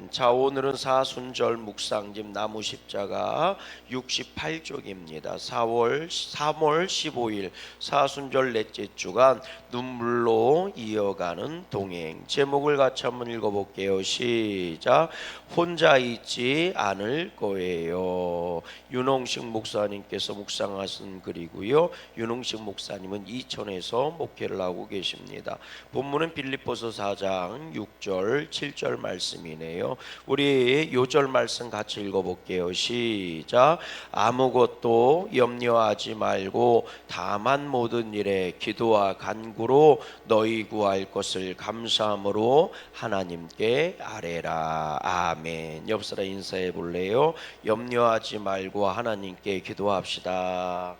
자, 오늘은 사순절 묵상집 나무십자가 68쪽입니다. 3월 15일 사순절 넷째 주간 눈물로 이어가는 동행. 제목을 같이 한번 읽어볼게요. 시작. 혼자 있지 않을 거예요. 윤홍식 목사님께서 묵상하신 글이고요. 윤홍식 목사님은 이천에서 목회를 하고 계십니다. 본문은 빌립보서 4장 6절 7절 말씀이네요. 우리 요절 말씀 같이 읽어볼게요. 시작. 아무것도 염려하지 말고 다만 모든 일에 기도와 간구로 너희 구할 것을 감사함으로 하나님께 아뢰라. 아멘. 옆사람 인사해 볼래요? 염려하지 말고 하나님께 기도합시다.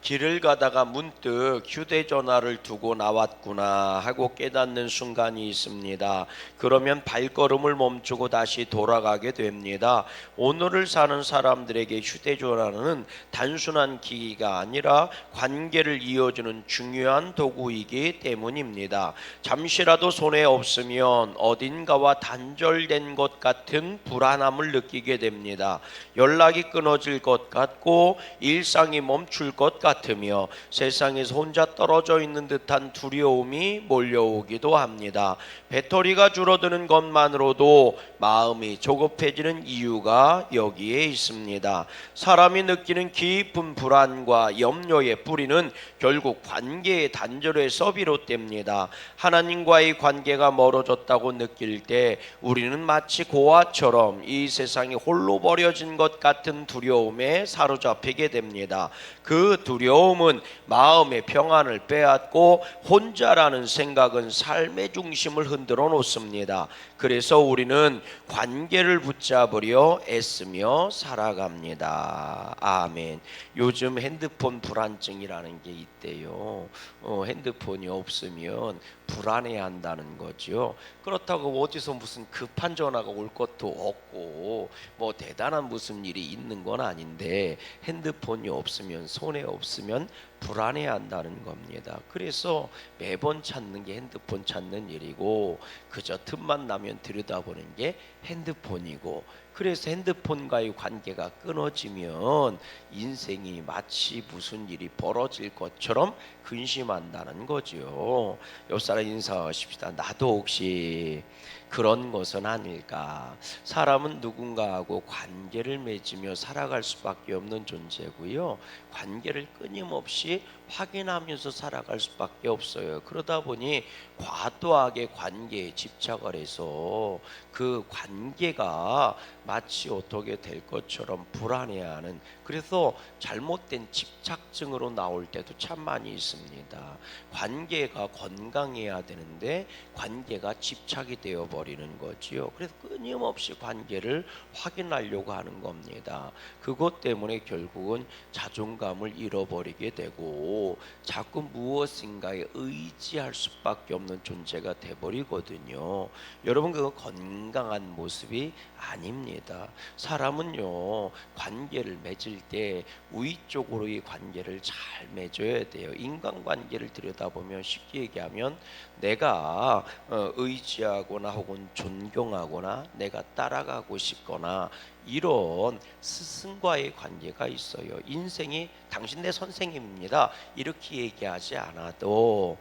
길을 가다가 문득 휴대전화를 두고 나왔구나 하고 깨닫는 순간이 있습니다. 그러면 발걸음을 멈추고 다시 돌아가게 됩니다. 오늘을 사는 사람들에게 휴대전화는 단순한 기기가 아니라 관계를 이어주는 중요한 도구이기 때문입니다. 잠시라도 손에 없으면 어딘가와 단절된 것 같은 불안함을 느끼게 됩니다. 연락이 끊어질 것 같고 일상이 멈출 것 같으며 세상에서 혼자 떨어져 있는 듯한 두려움이 몰려오기도 합니다. 배터리가 줄어드는 것만으로도 마음이 조급해지는 이유가 여기에 있습니다. 사람이 느끼는 깊은 불안과 염려의 뿌리는 결국 관계의 단절에서 비롯됩니다. 하나님과의 관계가 멀어졌다고 느낄 때 우리는 마치 고아처럼 이 세상에 홀로 버려진 것 같은 두려움에 사로잡히게 됩니다. 그 두려움은 마음의 평안을 빼앗고 혼자라는 생각은 삶의 중심을 흔들어 놓습니다. 그래서 우리는 관계를 붙잡으려 애쓰며 살아갑니다. 아멘. 요즘 핸드폰 불안증이라는 게 있대요. 핸드폰이 없으면 불안해한다는 거죠. 그렇다고 어디서 무슨 급한 전화가 올 것도 없고 뭐 대단한 무슨 일이 있는 건 아닌데 핸드폰이 없으면 손에 없으면 불안해한다는 겁니다. 그래서 매번 찾는 게 핸드폰 찾는 일이고 그저 틈만 나면 들여다보는 게 핸드폰이고 그래서 핸드폰과의 관계가 끊어지면 인생이 마치 무슨 일이 벌어질 것처럼 근심한다는 거죠. 옆사람 인사하십시다. 나도 혹시 그런 것은 아닐까. 사람은 누군가하고 관계를 맺으며 살아갈 수밖에 없는 존재고요. 관계를 끊임없이 확인하면서 살아갈 수밖에 없어요. 그러다 보니 과도하게 관계에 집착을 해서 그 관계가 마치 어떻게 될 것처럼 불안해하는, 그래서 잘못된 집착증으로 나올 때도 참 많이 있습니다. 관계가 건강해야 되는데 관계가 집착이 되어 버리는 거지요. 그래서 끊임없이 관계를 확인하려고 하는 겁니다. 그것 때문에 결국은 자존감을 잃어버리게 되고 자꾸 무엇인가에 의지할 수밖에 없는 존재가 돼버리거든요. 여러분, 그거 건강한 모습이 아닙니다. 사람은요, 관계를 맺을 때 우위적으로의 관계를 잘 맺어야 돼요. 인간관계를 들여다보면 쉽게 얘기하면 내가 의지하거나 혹은 존경하거나 내가 따라가고 싶거나 이런 스승과의 관계가 있어요. 인생이 당신 내 선생님입니다. 이렇게 얘기하지 않아도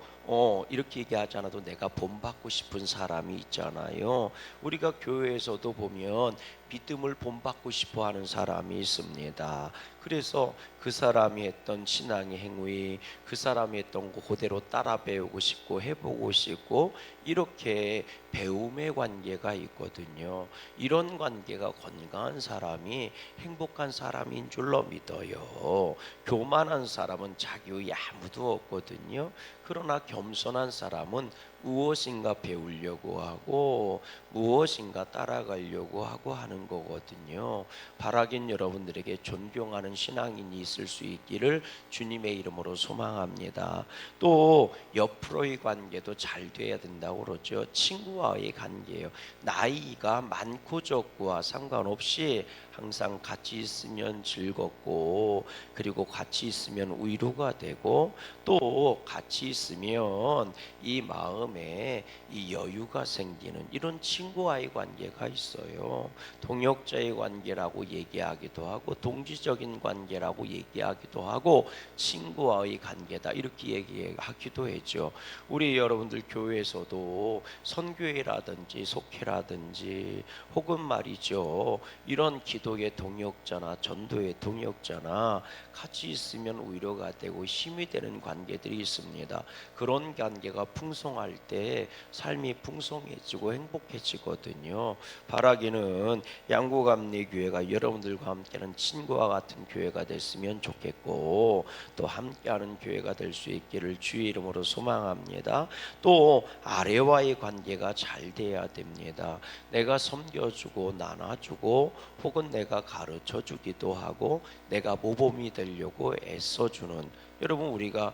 내가 본받고 싶은 사람이 있잖아요. 우리가 교회에서도 보면 믿음을 본받고 싶어 하는 사람이 있습니다. 그래서 그 사람이 했던 신앙의 행위, 그 사람이 했던 거 그대로 따라 배우고 싶고 해보고 싶고 이렇게 배움의 관계가 있거든요. 이런 관계가 건강한 사람이 행복한 사람인 줄로 믿어요. 교만한 사람은 자기 외에 아무도 없거든요. 그러나 겸손한 사람은 무엇인가 배우려고 하고 무엇인가 따라가려고 하고 하는 거거든요. 바라긴 여러분들에게 존경하는 신앙인이 있을 수 있기를 주님의 이름으로 소망합니다. 또 옆으로의 관계도 잘 돼야 된다고 그러죠. 친구와의 관계예요. 나이가 많고 적고와 상관없이 항상 같이 있으면 즐겁고, 그리고 같이 있으면 위로가 되고, 또 같이 있으면 이 마음에 이 여유가 생기는 이런 친구와의 관계가 있어요. 동역자의 관계라고 얘기하기도 하고, 동지적인 관계라고 얘기하기도 하고, 친구와의 관계다 이렇게 얘기하기도 했죠. 우리 여러분들 교회에서도 선교회라든지 속회라든지 혹은 말이죠, 이런 기도의 동역자나 전도의 동역자나 같이 있으면 위로가 되고 힘이 되는 관계들이 있습니다. 그런 관계가 풍성할 때 삶이 풍성해지고 행복해지거든요. 바라기는 양구감리교회가 여러분들과 함께하는 친구와 같은 교회가 됐으면 좋겠고, 또 함께하는 교회가 될 수 있기를 주의 이름으로 소망합니다. 또 아래와의 관계가 잘 돼야 됩니다. 내가 섬겨주고 나눠주고, 혹은 내가 가르쳐주기도 하고, 내가 모범이 되려고 애써주는, 여러분 우리가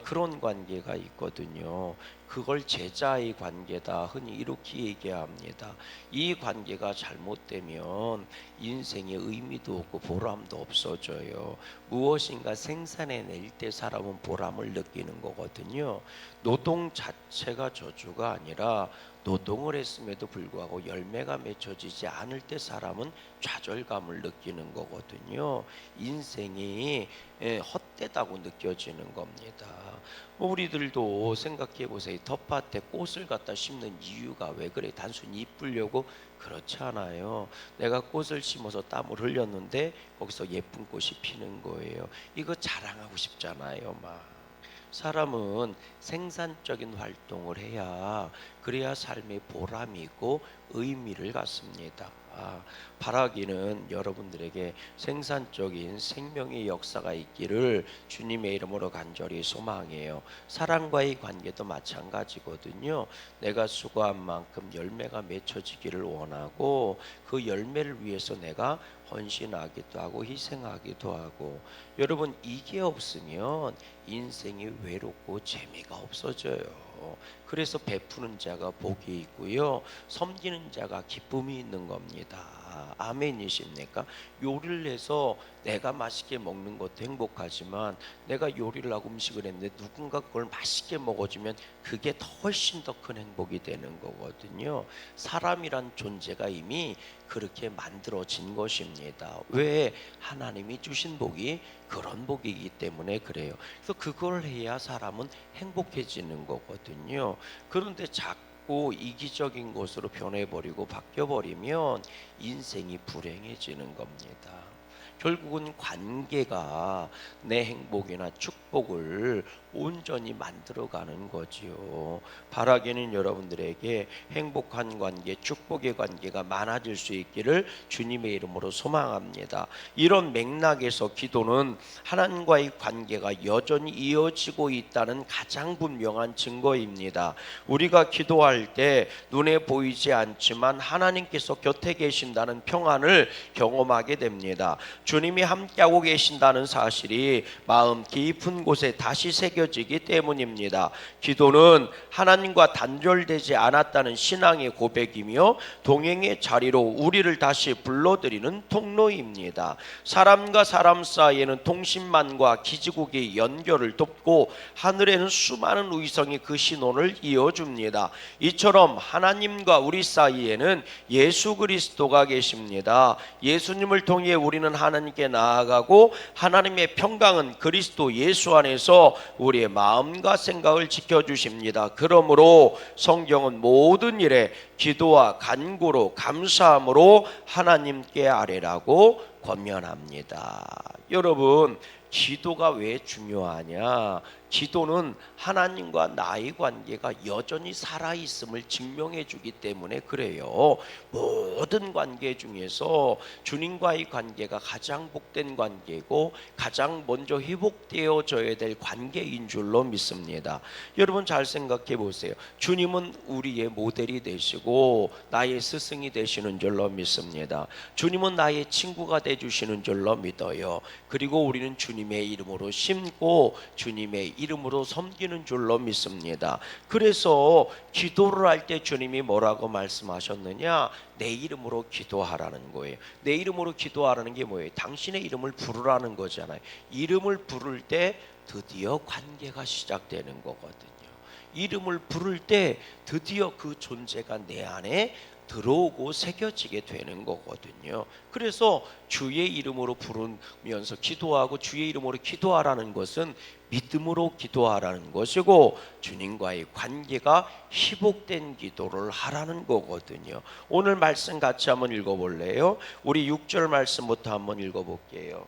그런 관계가 있거든요. 그걸 제자의 관계다 흔히 이렇게 얘기합니다. 이 관계가 잘못되면 인생의 의미도 없고 보람도 없어져요. 무엇인가 생산해낼 때 사람은 보람을 느끼는 거거든요. 노동 자체가 저주가 아니라 노동을 했음에도 불구하고 열매가 맺혀지지 않을 때 사람은 좌절감을 느끼는 거거든요. 인생이 헛되다고 느껴지는 겁니다. 우리들도 생각해 보세요. 텃밭에 꽃을 갖다 심는 이유가 왜 그래? 단순히 이쁘려고? 그렇지 않아요. 내가 꽃을 심어서 땀을 흘렸는데 거기서 예쁜 꽃이 피는 거예요. 이거 자랑하고 싶잖아요, 막. 사람은 생산적인 활동을 해야, 그래야 삶의 보람이 있고 의미를 갖습니다. 바라기는 여러분들에게 생산적인 생명의 역사가 있기를 주님의 이름으로 간절히 소망해요. 사랑과의 관계도 마찬가지거든요. 내가 수고한 만큼 열매가 맺혀지기를 원하고, 그 열매를 위해서 내가 헌신하기도 하고 희생하기도 하고, 여러분 이게 없으면 인생이 외롭고 재미가 없어져요. 그래서 베푸는 자가 복이 있고요, 섬기는 자가 기쁨이 있는 겁니다. 아멘이십니까? 요리를 해서 내가 맛있게 먹는 것도 행복하지만, 내가 요리를 하고 음식을 했는데 누군가 그걸 맛있게 먹어주면 그게 훨씬 더 큰 행복이 되는 거거든요. 사람이란 존재가 이미 그렇게 만들어진 것입니다. 왜? 하나님이 주신 복이 그런 복이기 때문에 그래요. 그래서 그걸 해야 사람은 행복해지는 거거든요. 그런데 자꾸 이기적인 것으로 변해버리고 바뀌어버리면 인생이 불행해지는 겁니다. 결국은 관계가 내 행복이나 축복을 온전히 만들어가는 거지요. 바라기는 여러분들에게 행복한 관계, 축복의 관계가 많아질 수 있기를 주님의 이름으로 소망합니다. 이런 맥락에서 기도는 하나님과의 관계가 여전히 이어지고 있다는 가장 분명한 증거입니다. 우리가 기도할 때 눈에 보이지 않지만 하나님께서 곁에 계신다는 평안을 경험하게 됩니다. 주님이 함께하고 계신다는 사실이 마음 깊은 곳에 다시 새겨지기 때문입니다. 기도는 하나님과 단절되지 않았다는 신앙의 고백이며 동행의 자리로 우리를 다시 불러들이는 통로입니다. 사람과 사람 사이에는 통신망과 기지국의 연결을 돕고, 하늘에는 수많은 위성이 그 신호를 이어줍니다. 이처럼 하나님과 우리 사이에는 예수 그리스도가 계십니다. 예수님을 통해 우리는 하나님께 나아가고, 하나님의 평강은 그리스도 예수 안에서 우리의 마음과 생각을 지켜주십니다. 그러므로 성경은 모든 일에 기도와 간구로 감사함으로 하나님께 아뢰라고 권면합니다. 여러분, 기도가 왜 중요하냐? 기도는 하나님과 나의 관계가 여전히 살아있음을 증명해 주기 때문에 그래요. 모든 관계 중에서 주님과의 관계가 가장 복된 관계고 가장 먼저 회복되어져야 될 관계인 줄로 믿습니다. 여러분 잘 생각해 보세요. 주님은 우리의 모델이 되시고 나의 스승이 되시는 줄로 믿습니다. 주님은 나의 친구가 되주시는 줄로 믿어요. 그리고 우리는 주님의 이름으로 심고 주님의 이름으로 섬기는 줄로 믿습니다. 그래서 기도를 할 때 주님이 뭐라고 말씀하셨느냐? 내 이름으로 기도하라는 거예요. 내 이름으로 기도하라는 게 뭐예요? 당신의 이름을 부르라는 거잖아요. 이름을 부를 때 드디어 관계가 시작되는 거거든요. 이름을 부를 때 드디어 그 존재가 내 안에 들어오고 새겨지게 되는 거거든요. 그래서 주의 이름으로 부르면서 기도하고 주의 이름으로 기도하라는 것은 믿음으로 기도하라는 것이고, 주님과의 관계가 희복된 기도를 하라는 거거든요. 오늘 말씀 같이 한번 읽어볼래요? 우리 6절 말씀부터 한번 읽어볼게요.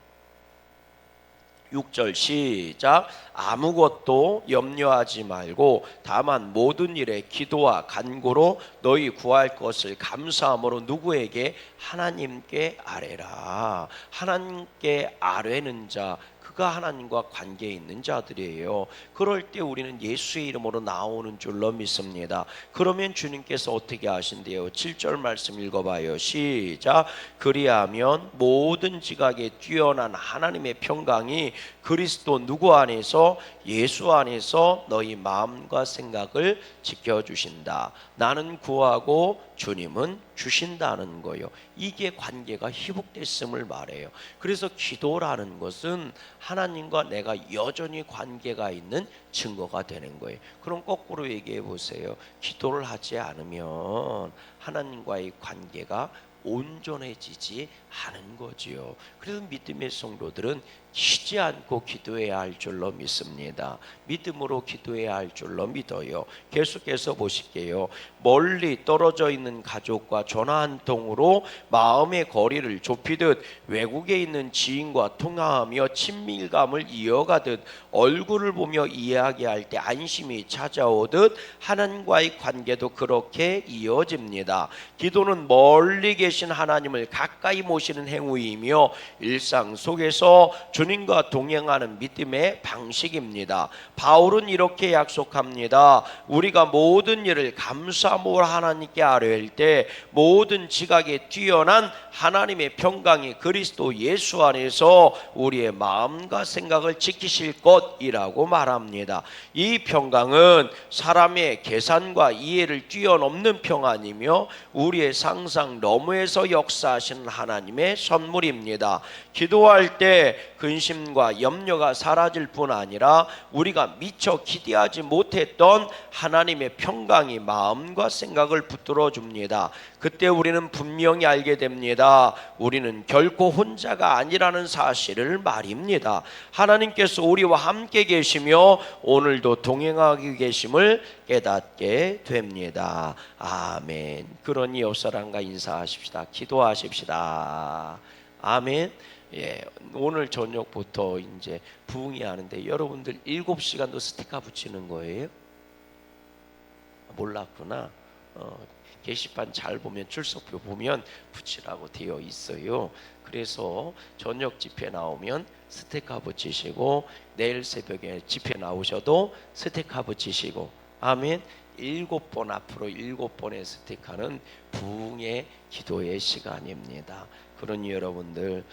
6절 시작. 아무것도 염려하지 말고 다만 모든 일에 기도와 간구로 너희 구할 것을 감사함으로 누구에게? 하나님께 아뢰라. 하나님께 아뢰는 자, 그가 하나님과 관계에 있는 자들이에요. 그럴 때 우리는 예수의 이름으로 나오는 줄로 믿습니다. 그러면 주님께서 어떻게 하신대요? 7절 말씀 읽어봐요. 시작. 그리하면 모든 지각에 뛰어난 하나님의 평강이 그리스도 누구 안에서? 예수 안에서 너희 마음과 생각을 지켜주신다. 나는 구하고 주님은 주신다는 거예요. 이게 관계가 희복됐음을 말해요. 그래서 기도라는 것은 하나님과 내가 여전히 관계가 있는 증거가 되는 거예요. 그럼 거꾸로 얘기해 보세요. 기도를 하지 않으면 하나님과의 관계가 온전해지지 않은 거지요. 그래서 믿음의 성도들은 쉬지 않고 기도해야 할 줄로 믿습니다. 믿음으로 기도해야 할 줄로 믿어요. 계속해서 보실게요. 멀리 떨어져 있는 가족과 전화 한 통으로 마음의 거리를 좁히듯, 외국에 있는 지인과 통화하며 친밀감을 이어가듯, 얼굴을 보며 이야기할 때 안심이 찾아오듯 하나님과의 관계도 그렇게 이어집니다. 기도는 멀리 계신 하나님을 가까이 모시는 행위이며 일상 속에서 주님과 동행하는 믿음의 방식입니다. 바울은 이렇게 약속합니다. 우리가 모든 일을 감사함으로 하나님께 아뢰일 때 모든 지각에 뛰어난 하나님의 평강이 그리스도 예수 안에서 우리의 마음과 생각을 지키실 것이라고 말합니다. 이 평강은 사람의 계산과 이해를 뛰어넘는 평안이며 우리의 상상 너머에서 역사하시는 하나님의 선물입니다. 기도할 때 근심과 염려가 사라질 뿐 아니라 우리가 미처 기대하지 못했던 하나님의 평강이 마음과 생각을 붙들어 줍니다. 그때 우리는 분명히 알게 됩니다. 우리는 결코 혼자가 아니라는 사실을 말입니다. 하나님께서 우리와 함께 계시며 오늘도 동행하고 계심을 깨닫게 됩니다. 아멘. 그러니 옆 사람과 인사하십시다. 기도하십시다. 아멘. 예, 오늘 저녁부터 이제 부흥이 하는데 여러분들 7시간도 스티커 붙이는 거예요? 몰랐구나. 게시판 잘 보면 출석표 보면 붙이라고 되어 있어요. 그래서 저녁 집회 나오면 스티커 붙이시고 내일 새벽에 집회 나오셔도 스티커 붙이시고 아멘. 7번 앞으로 7번의 스티커는 부흥의 기도의 시간입니다. 그러니 여러분들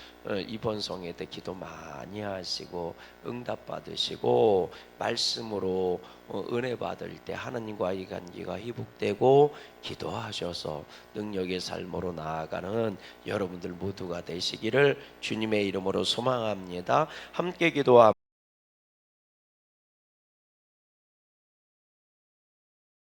이번 성회 때 기도 많이 하시고 응답 받으시고 말씀으로 은혜 받을 때 하나님과의 관계가 회복되고 기도하셔서 능력의 삶으로 나아가는 여러분들 모두가 되시기를 주님의 이름으로 소망합니다. 함께 기도합니다.